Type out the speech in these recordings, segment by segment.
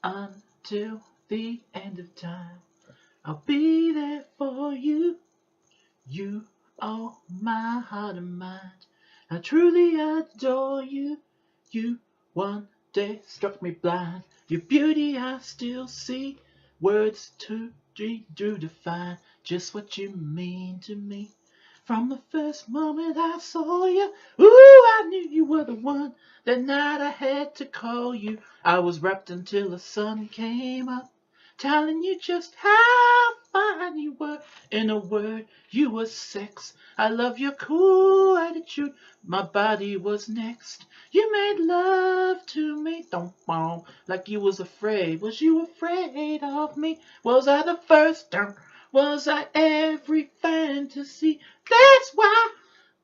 until the end of time. I'll be there for you. You are my heart and mind. I truly adore you. You one day struck me blind. Your beauty I still see. Words to do define just what you mean to me. From the first moment I saw you, ooh, I knew you were the one. That night I had to call you. I was wrapped until the sun came up, telling you just how fine you were. In a word, you were sex. I love your cool attitude. My body was next. You made love to me, don't fall like you was afraid. Was you afraid of me? Was I the first? Was I every fantasy? That's why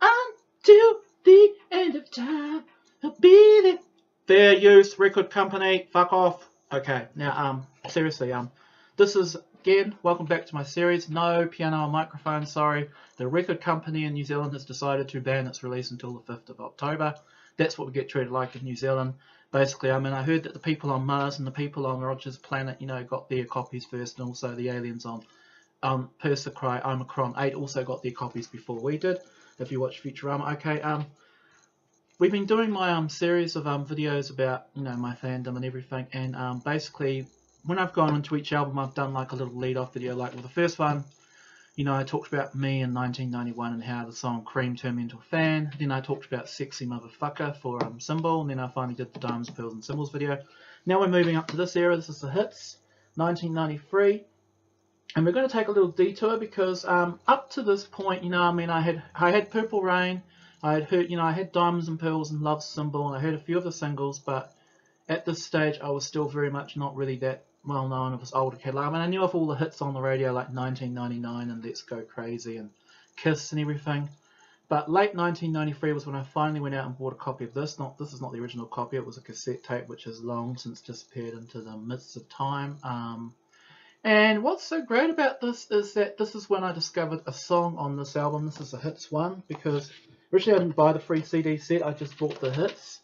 until the end of time I'll be there. Fair use, record company, fuck off. Okay, now seriously, this is again, welcome back to my series. No piano or microphone, sorry. The record company in New Zealand has decided to ban its release until the 5th of October. That's what we get treated like in New Zealand. Basically, I mean, I heard that the people on Mars and the people on Roger's planet, you know, got their copies first, and also the aliens on Persicry Omicron 8 also got their copies before we did. If you watch Futurama, okay. We've been doing my series of videos about, you know, my fandom and everything, and basically when I've gone into each album, I've done like a little lead-off video. Like with the first one, you know, I talked about me in 1991 and how the song Cream turned me into a fan. Then I talked about Sexy Motherfucker for Symbol, and then I finally did the Diamonds, Pearls and Symbols video. Now we're moving up to this era. This is the hits, 1993. And we're going to take a little detour because up to this point, you know, I mean, I had Purple Rain, I had heard, you know, I had Diamonds and Pearls and Love Symbol, and I heard a few of the singles, but at this stage, I was still very much not really that well known of this older catalog. I mean, I knew of all the hits on the radio like 1999 and Let's Go Crazy and Kiss and everything, but late 1993 was when I finally went out and bought a copy of this. This is not the original copy; it was a cassette tape, which has long since disappeared into the mists of time. And what's so great about this is that this is when I discovered a song on this album. This is the hits one, because originally I didn't buy the free CD set, I just bought the hits.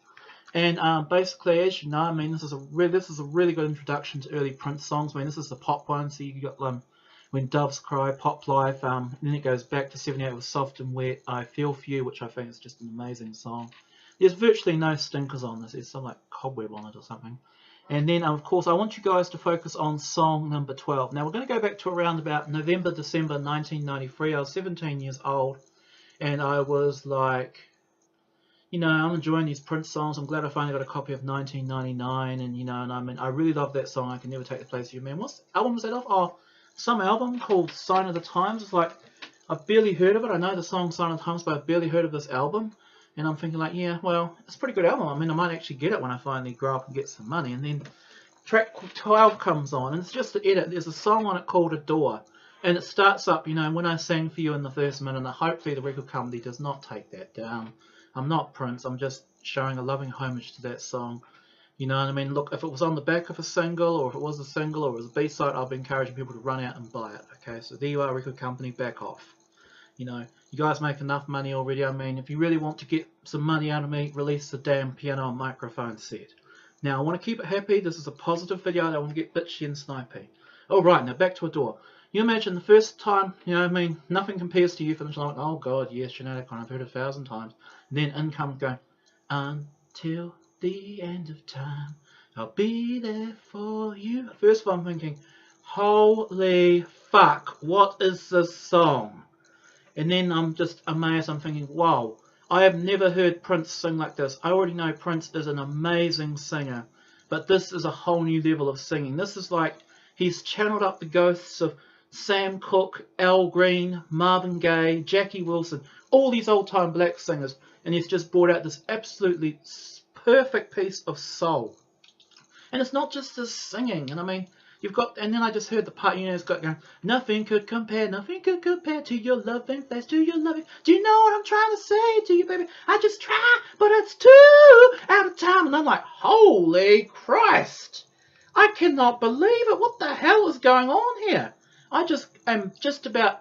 And basically, as you know, I mean, this is a really good introduction to early Prince songs. I mean, this is the pop one, so you got When Doves Cry, Pop Life, and then it goes back to 78 with Soft and Wet, I Feel For You, which I think is just an amazing song. There's virtually no stinkers on this, there's some like cobweb on it or something. And then, of course, I want you guys to focus on song number 12. Now, we're going to go back to around about November, December 1993. I was 17 years old, and I was like, you know, I'm enjoying these Prince songs. I'm glad I finally got a copy of 1999, and, you know, and I mean, I really love that song, I Can Never Take the Place of You, man. What album was that off? Oh, some album called Sign of the Times. It's like, I've barely heard of it. I know the song Sign of the Times, but I've barely heard of this album. And I'm thinking like, yeah, well, it's a pretty good album. I mean, I might actually get it when I finally grow up and get some money. And then track 12 comes on, and it's just the edit. There's a song on it called Adore. And it starts up, you know, when I sang for you in the first minute. And hopefully the record company does not take that down. I'm not Prince. I'm just showing a loving homage to that song. You know what I mean? Look, if it was on the back of a single, or if it was a single, or it was a B-side, I'll be encouraging people to run out and buy it. Okay, so there you are, record company, back off. You know, you guys make enough money already. I mean, if you really want to get some money out of me, release the damn piano and microphone set. Now, I want to keep it happy. This is a positive video. I don't want to get bitchy and snipey. Alright, now back to Adore. You imagine the first time, you know, I mean, nothing compares to you for the like, oh god, yes, Genetic, I've heard it 1,000 times. And then in comes going, until the end of time, I'll be there for you. First of all, I'm thinking, holy fuck, what is this song? And then I'm just amazed. I'm thinking, wow, I have never heard Prince sing like this. I already know Prince is an amazing singer, but this is a whole new level of singing. This is like he's channeled up the ghosts of Sam Cooke, Al Green, Marvin Gaye, Jackie Wilson, all these old-time black singers, and he's just brought out this absolutely perfect piece of soul. And it's not just his singing, and I mean, you've got, and then I just heard the part, you know, it's got going, nothing could compare to your loving face, to your loving. Do you know what I'm trying to say to you, baby? I just try, but it's too out of time. And I'm like, holy Christ, I cannot believe it. What the hell is going on here? I just am just about,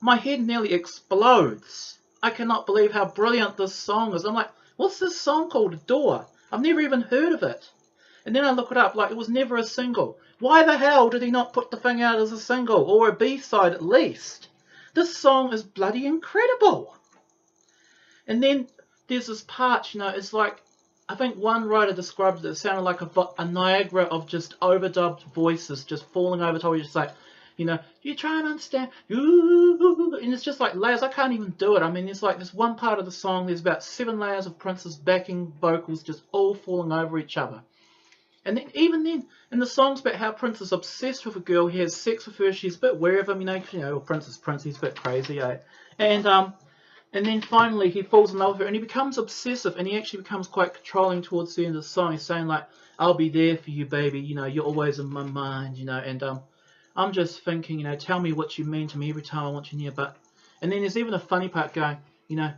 my head nearly explodes. I cannot believe how brilliant this song is. I'm like, what's this song called? Adore. I've never even heard of it. And then I look it up, like, it was never a single. Why the hell did he not put the thing out as a single, or a B-side at least? This song is bloody incredible. And then there's this part, you know, it's like, I think one writer described it, it sounded like a Niagara of just overdubbed voices just falling over top of you, just like, you know, you try and understand, and it's just like layers. I can't even do it. I mean, there's like this one part of the song, there's about 7 layers of Prince's backing vocals just all falling over each other. And then, even then, and the song's about how Prince is obsessed with a girl, he has sex with her, she's a bit wary of him, you know, Prince is Prince, he's a bit crazy, eh? And then finally he falls in love with her and he becomes obsessive and he actually becomes quite controlling towards the end of the song. He's saying like, I'll be there for you, baby, you know, you're always in my mind, you know, and I'm just thinking, you know, tell me what you mean to me every time I want you near. But, and then there's even a funny part going, you know,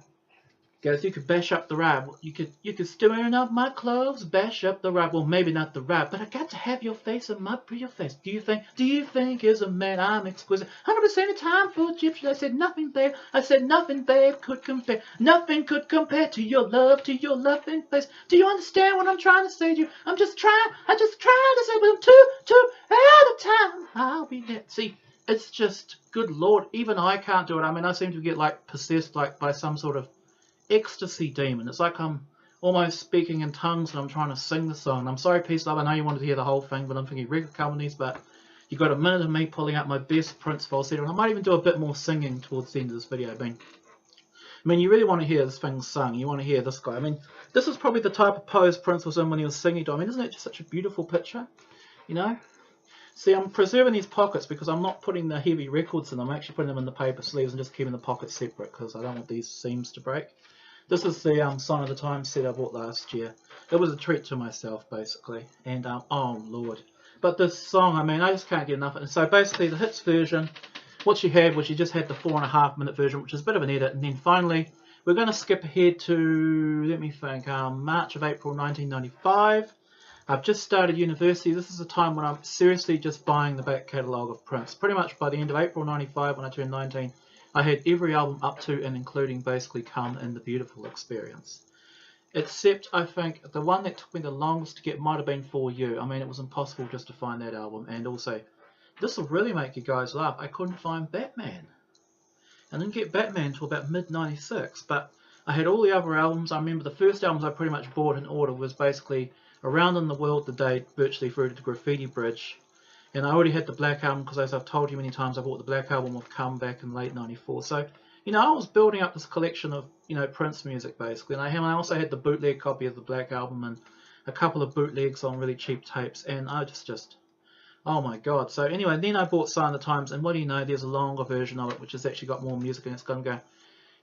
goes, you could bash up the rag. You could stirring up my clothes, bash up the rag. Well, maybe not the rag, but I got to have your face in my pretty face. Do you think as a man I'm exquisite? 100% of time for Egyptian. I said nothing, babe. I said nothing, babe, could compare. Nothing could compare to your loving face. Do you understand what I'm trying to say to you? I just trying to say, but I'm too out of time. I'll be there. See, it's just, good Lord, even I can't do it. I mean, I seem to get like possessed like by some sort of ecstasy demon. It's like I'm almost speaking in tongues and I'm trying to sing the song. I'm sorry, Peace Love, I know you wanted to hear the whole thing, but I'm thinking record companies, but you got a minute of me pulling out my best Prince falsetto, and I might even do a bit more singing towards the end of this video. I mean, you really want to hear this thing sung. You want to hear this guy. I mean, this is probably the type of pose Prince was in when he was singing. I mean, isn't it just such a beautiful picture? You know? See, I'm preserving these pockets because I'm not putting the heavy records in them. I'm actually putting them in the paper sleeves and just keeping the pockets separate because I don't want these seams to break. This is the Sign of the Times set I bought last year. It was a treat to myself, basically. And, oh, Lord. But this song, I mean, I just can't get enough of it. And so, basically, the hits version, what you had was you just had the 4.5-minute version, which is a bit of an edit. And then, finally, we're going to skip ahead to, let me think, March of April 1995. I've just started university. This is a time when I'm seriously just buying the back catalogue of Prince. Pretty much by the end of April 95, when I turned 19, I had every album up to and including basically Come and The Beautiful Experience. Except, I think, the one that took me the longest to get might have been For You. I mean, it was impossible just to find that album. And also, this will really make you guys laugh, I couldn't find Batman. I didn't get Batman until about mid-96, but I had all the other albums. I remember the first albums I pretty much bought in order was basically Around in the World Today, virtually through to the Graffiti Bridge. And I already had the Black Album because, as I've told you many times, I bought the Black Album of Come back in late 94. So, you know, I was building up this collection of, you know, Prince music basically. And I also had the bootleg copy of the Black Album and a couple of bootlegs on really cheap tapes. And I just, oh my God. So anyway, then I bought Sign of the Times. And what do you know, there's a longer version of it which has actually got more music and it's going to go,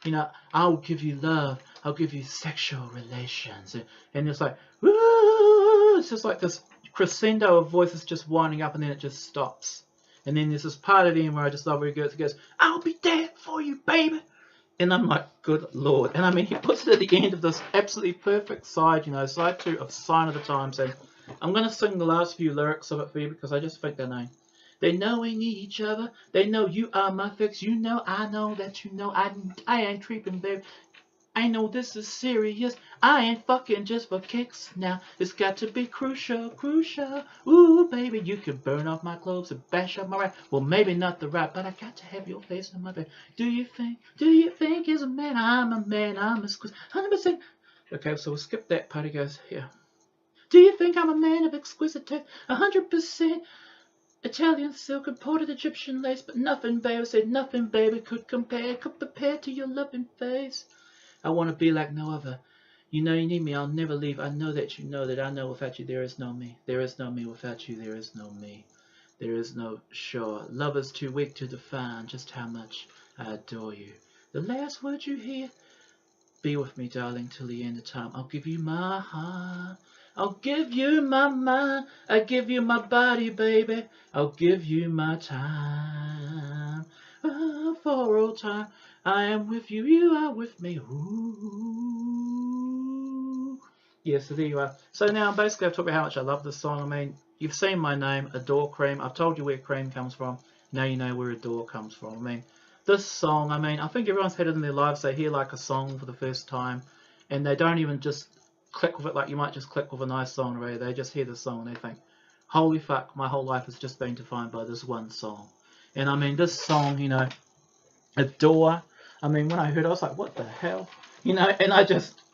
you know, I'll give you love, I'll give you sexual relations. And it's like, woo! It's just like this crescendo of voices just winding up and then it just stops. And then there's this part at the end where I just love where it goes, I'll be there for you, baby. And I'm like, good Lord. And I mean, he puts it at the end of this absolutely perfect side, you know, side 2 of Sign of the Times. And I'm going to sing the last few lyrics of it for you because I just think they're nice. They know we need each other. They know you are my fix. You know, I know that you know I ain't creeping, baby. I know this is serious. I ain't fucking just for kicks now. It's got to be crucial, crucial. Ooh, baby, you can burn off my clothes and bash up my rap. Well, maybe not the rap, but I got to have your face in my bed. Do you think as a man, I'm a squeeze. 100%. Okay, so we'll skip that part. It goes here. Do you think I'm a man of exquisite taste? 100%. Italian silk, imported Egyptian lace, but nothing, baby, said nothing, baby, could prepare to your loving face. I want to be like no other. You know you need me, I'll never leave. I know that you know that I know without you there is no me. There is no me without you, there is no me. There is no sure. Love is too weak to define just how much I adore you. The last word you hear, be with me, darling, till the end of time. I'll give you my heart. I'll give you my mind. I give you my body, baby. I'll give you my time. Oh, for all time. I am with you, you are with me. Ooh. Yeah, so there you are. So now basically I've talked about how much I love this song. I mean, you've seen my name, Adorecream. I've told you where cream comes from. Now you know where adore comes from. I mean, this song, I mean, I think everyone's had it in their lives. They hear like a song for the first time and they don't even just click with it like you might just click with a nice song on the radio. They just hear the song and they think, holy fuck, my whole life has just been defined by this one song. And I mean, this song, you know, Adore, I mean, when I heard it, I was like, what the hell? You know, and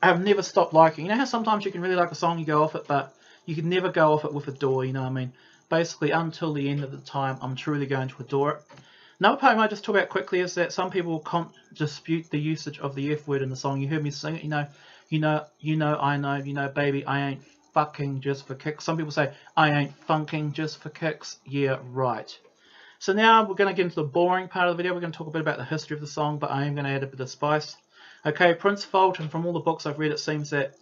I've never stopped liking. You know how sometimes you can really like a song, you go off it, but you can never go off it with Adore, you know what I mean? Basically, until the end of the time, I'm truly going to adore it. Another poem I just talk about quickly is that some people dispute the usage of the F word in the song. You heard me sing it, I know, baby, I ain't fucking just for kicks. Some people say, I ain't funking just for kicks. Yeah, right. So now we're going to get into the boring part of the video. We're going to talk a bit about the history of the song, but I am going to add a bit of spice. Okay, Prince Fulton, from all the books I've read, it seems that...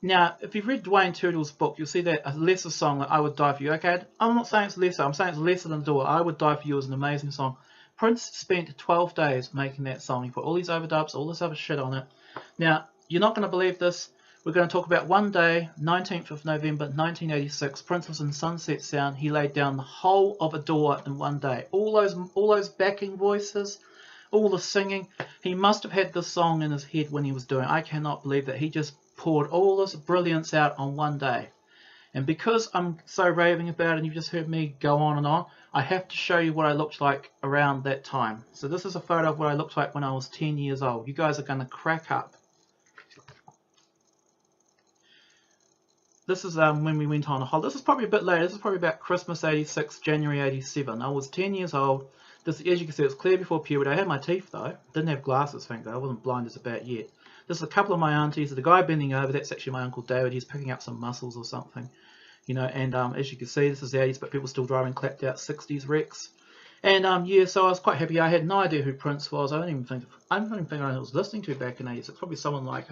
Now, if you've read Dwayne Turtle's book, you'll see that a lesser song, like I Would Die For You. Okay, I'm not saying it's lesser. I'm saying it's lesser than Adore. I Would Die For You is an amazing song. Prince spent 12 days making that song. He put all these overdubs, all this other shit on it. Now, you're not going to believe this. We're going to talk about one day, 19th of November 1986. Prince was in Sunset Sound. He laid down the whole of Adore in one day. All those backing voices, all the singing. He must have had this song in his head when he was doing it. I cannot believe that he just poured all this brilliance out on one day. And because I'm so raving about it and you've just heard me go on and on, I have to show you what I looked like around that time. So this is a photo of what I looked like when I was 10 years old. You guys are going to crack up. This is when we went on a holiday. This is probably a bit later. This is probably about Christmas 86, January 87. I was 10 years old. This, as you can see, it was clear before puberty. I had my teeth though. Didn't have glasses, thank God. I wasn't blind as a bat yet. This is a couple of my aunties. The guy bending over, that's actually my Uncle David. He's picking up some mussels or something. You know, and as you can see, this is the 80s, but people still driving clapped out 60s wrecks. And yeah, so I was quite happy. I had no idea who Prince was. I don't even think I was listening to back in the 80s. It's probably someone like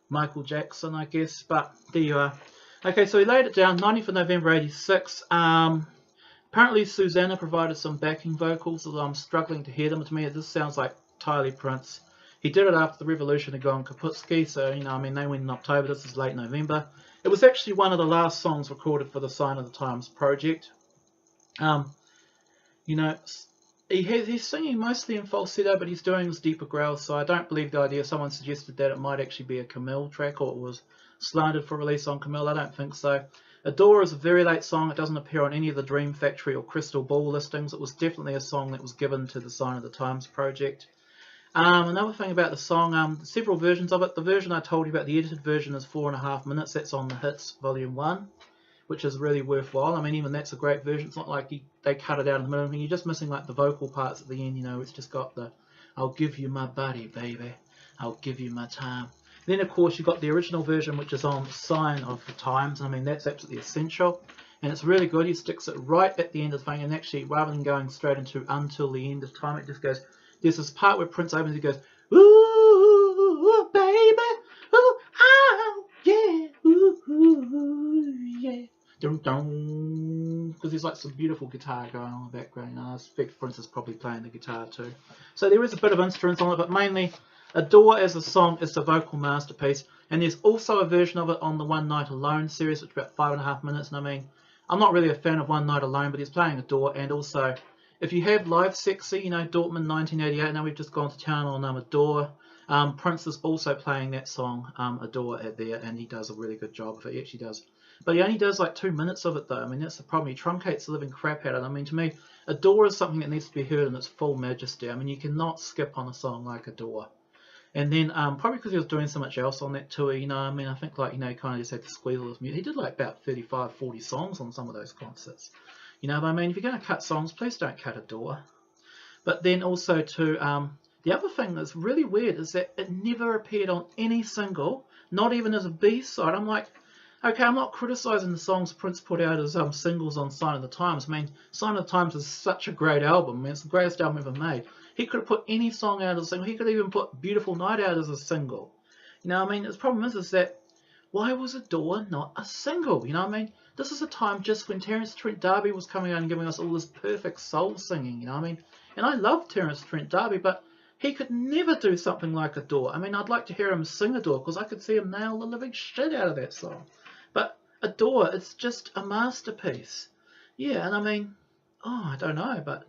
Michael Jackson, I guess, but there you are. Okay, so he laid it down, 19th of November 86. Apparently Susanna provided some backing vocals, although I'm struggling to hear them. To me, this sounds like entirely Prince. He did it after the revolution had gone kaputski, so, you know, I mean, they went in October, this is late November. It was actually one of the last songs recorded for the Sign of the Times project. You know, he's singing mostly in falsetto, but he's doing this deeper growl, so I don't believe the idea. Someone suggested that it might actually be a Camille track, or it was slanted for release on Camille. I don't think so. Adore is a very late song. It doesn't appear on any of the Dream Factory or Crystal Ball listings. It was definitely a song that was given to the Sign of the Times project. Another thing about the song, several versions of it. The version I told you about, the edited version, is 4.5 minutes. That's on the Hits Volume 1. Which is really worthwhile. I mean, even that's a great version. It's not like they cut it out in the middle. I mean, you're just missing like the vocal parts at the end, you know. It's just got the, I'll give you my body, baby. I'll give you my time. Then, of course, you've got the original version, which is on Sign of the Times. I mean, that's absolutely essential. And it's really good. He sticks it right at the end of the thing. And actually, rather than going straight into Until the End of Time, it just goes, there's this part where Prince opens, he goes, ooh, baby, ooh, oh, yeah, ooh, yeah. Because there's like some beautiful guitar going on in the background, and I expect Prince is probably playing the guitar too. So there is a bit of instruments on it, but mainly Adore as a song is a vocal masterpiece. And there's also a version of it on the One Night Alone series, which is about 5.5 minutes. And I mean, I'm not really a fan of One Night Alone, but he's playing Adore. And also, if you have Live Sexy, you know, Dortmund 1988, now we've just gone to town on Adore. Prince is also playing that song, Adore, there, and he does a really good job of it. He actually does. But he only does like 2 minutes of it though. I mean, that's the problem. He truncates the living crap out of it. I mean, to me, Adore is something that needs to be heard in its full majesty. I mean, you cannot skip on a song like Adore. And then, probably because he was doing so much else on that tour, you know, I mean, I think like, you know, he kind of just had to squeeze all his music. He did like about 35, 40 songs on some of those concerts. You know, but I mean, if you're going to cut songs, please don't cut Adore. But then also too, the other thing that's really weird is that it never appeared on any single, not even as a B-side. I'm like, okay, I'm not criticising the songs Prince put out as singles on Sign of the Times. I mean, Sign of the Times is such a great album. I mean, it's the greatest album ever made. He could have put any song out as a single. He could even put Beautiful Night out as a single. You know what I mean? The problem is that, why was Adore not a single? You know what I mean? This is a time just when Terence Trent D'Arby was coming out and giving us all this perfect soul singing, you know what I mean? And I love Terence Trent D'Arby, but he could never do something like Adore. I mean, I'd like to hear him sing Adore, because I could see him nail the living shit out of that song. But Adore, it's just a masterpiece. Yeah, and I mean, oh, I don't know, but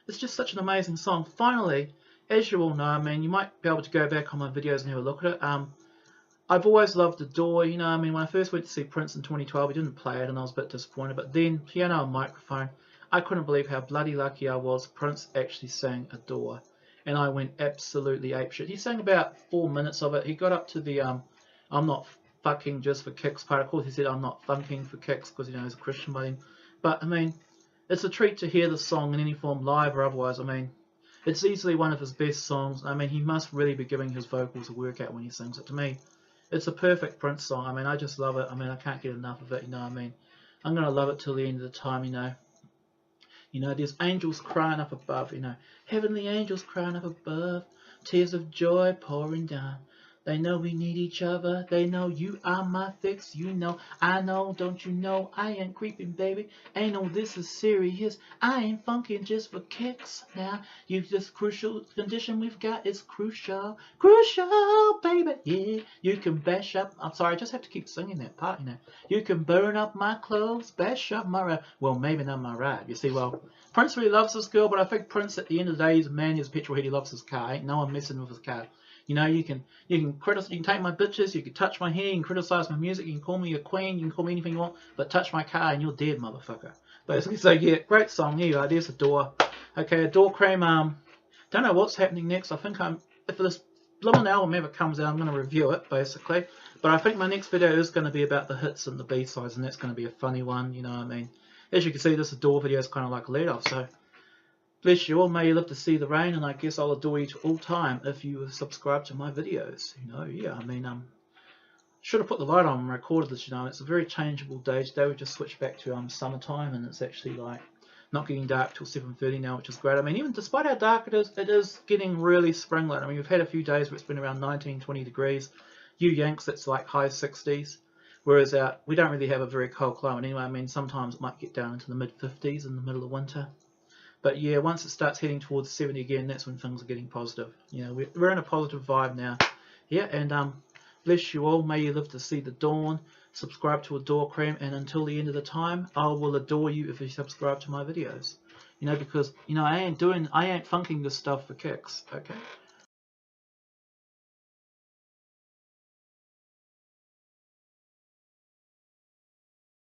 it's just such an amazing song. Finally, as you all know, I mean, you might be able to go back on my videos and have a look at it. I've always loved Adore, you know, I mean, when I first went to see Prince in 2012, he didn't play it and I was a bit disappointed, but then, piano and microphone, I couldn't believe how bloody lucky I was. Prince actually sang Adore, and I went absolutely apeshit. He sang about 4 minutes of it. He got up to the, I'm not fucking just for kicks part. Of course, he said, I'm not funking for kicks, because, you know, he's a Christian buddy. But, I mean, it's a treat to hear the song in any form, live or otherwise. I mean, it's easily one of his best songs. I mean, he must really be giving his vocals a workout when he sings it. To me, it's a perfect Prince song. I mean, I just love it. I mean, I can't get enough of it, you know what I mean? I'm going to love it till the end of the time, you know. You know, there's angels crying up above, you know. Heavenly angels crying up above. Tears of joy pouring down. They know we need each other. They know you are my fix. You know, I know, don't you know? I ain't creeping, baby. Ain't no, this is serious. I ain't funking just for kicks now. You just crucial condition we've got is crucial. Crucial, baby. Yeah, you can bash up. I'm sorry, I just have to keep singing that part, you know. You can burn up my clothes, bash up my ride. Well, maybe not my ride. You see, well, Prince really loves this girl, but I think Prince at the end of the day, he's a man, he's a petrol head, he loves his car. Ain't no one messing with his car. You know, you can take my bitches, you can touch my hair, you can criticize my music, you can call me a queen, you can call me anything you want, but touch my car and you're dead, motherfucker. Basically, so yeah, great song. Here you go. There's Adore. Okay, Adorecream. Don't know what's happening next. I think if this blooming album ever comes out, I'm going to review it basically. But I think my next video is going to be about the hits and the B-sides, and that's going to be a funny one. You know what I mean? As you can see, this Adore video is kind of like a lead-off. So bless you all, may you live to see the rain, and I guess I'll adore you to all time if you subscribe to my videos. You know, yeah, I mean, should have put the light on and recorded this, you know. It's a very changeable day. Today we just switched back to summertime, and it's actually like not getting dark till 7:30 now, which is great. I mean, even despite how dark it is getting really spring-like. I mean, we've had a few days where it's been around 19, 20 degrees. You Yanks, it's like high 60s. Whereas we don't really have a very cold climate anyway. I mean, sometimes it might get down into the mid-50s in the middle of winter. But yeah, once it starts heading towards 70 again, that's when things are getting positive. You know, we're in a positive vibe now. Yeah, and bless you all. May you live to see the dawn. Subscribe to Adorecream, and until the end of the time, I will adore you if you subscribe to my videos. You know, because you know I ain't funking this stuff for kicks. Okay.